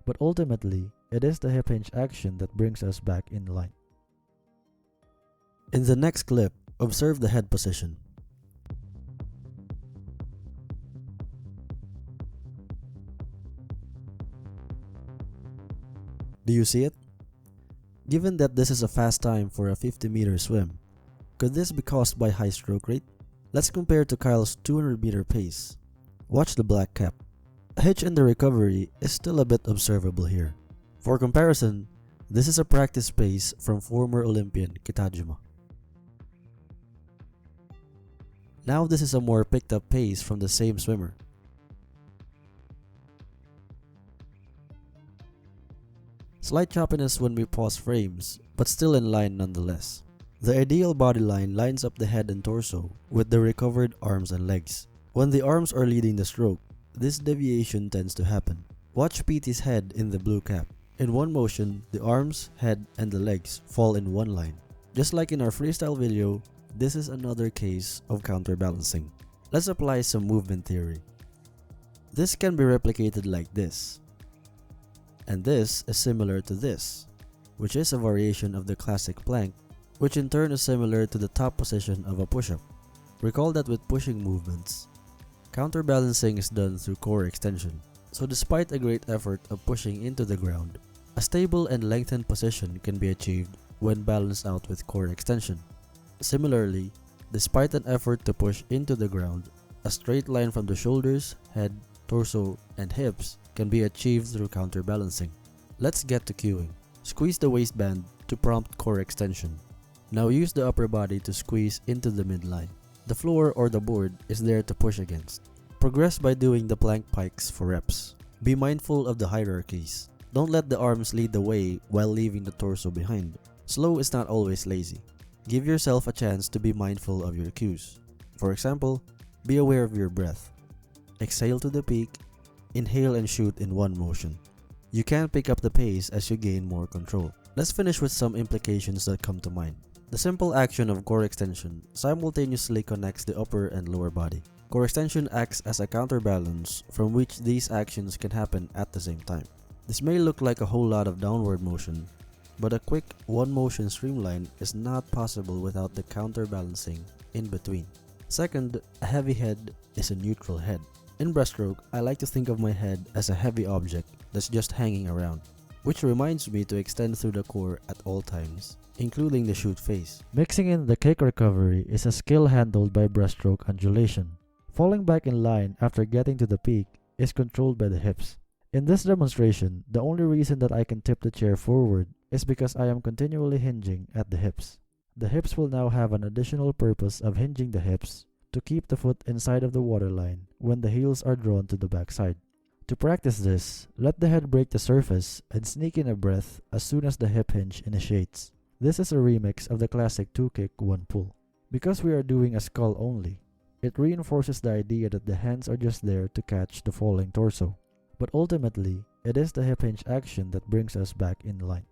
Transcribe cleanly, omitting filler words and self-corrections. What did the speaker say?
but ultimately, it is the hip hinge action that brings us back in line. In the next clip, observe the head position. Do you see it? Given that this is a fast time for a 50-meter swim, could this be caused by high stroke rate? Let's compare to Kyle's 200-meter pace. Watch the black cap. A hitch in the recovery is still a bit observable here. For comparison, this is a practice pace from former Olympian Kitajima. Now this is a more picked up pace from the same swimmer. Slight choppiness when we pause frames, but still in line nonetheless. The ideal body line lines up the head and torso with the recovered arms and legs. When the arms are leading the stroke, this deviation tends to happen. Watch PT's head in the blue cap. In one motion, the arms, head, and the legs fall in one line. Just like in our freestyle video, this is another case of counterbalancing. Let's apply some movement theory. This can be replicated like this. And this is similar to this, which is a variation of the classic plank, which in turn is similar to the top position of a push-up. Recall that with pushing movements, counterbalancing is done through core extension. So despite a great effort of pushing into the ground, a stable and lengthened position can be achieved when balanced out with core extension. Similarly, despite an effort to push into the ground, a straight line from the shoulders, head, torso, and hips can be achieved through counterbalancing. Let's get to cueing. Squeeze the waistband to prompt core extension. Now use the upper body to squeeze into the midline. The floor or the board is there to push against. Progress by doing the plank pikes for reps. Be mindful of the hierarchies. Don't let the arms lead the way while leaving the torso behind. Slow is not always lazy. Give yourself a chance to be mindful of your cues. For example, be aware of your breath. Exhale to the peak. Inhale and shoot in one motion. You can pick up the pace as you gain more control. Let's finish with some implications that come to mind. The simple action of core extension simultaneously connects the upper and lower body. Core extension acts as a counterbalance from which these actions can happen at the same time. This may look like a whole lot of downward motion, but a quick one-motion streamline is not possible without the counterbalancing in between. Second, a heavy head is a neutral head. In breaststroke, I like to think of my head as a heavy object that's just hanging around, which reminds me to extend through the core at all times, including the shoot phase. Mixing in the kick recovery is a skill handled by breaststroke undulation. Falling back in line after getting to the peak is controlled by the hips. In this demonstration, the only reason that I can tip the chair forward is because I am continually hinging at the hips. The hips will now have an additional purpose of hinging the hips to keep the foot inside of the waterline when the heels are drawn to the backside. To practice this, let the head break the surface and sneak in a breath as soon as the hip hinge initiates. This is a remix of the classic 2-kick 1-pull. Because we are doing a skull only, it reinforces the idea that the hands are just there to catch the falling torso. But ultimately, it is the hip hinge action that brings us back in line.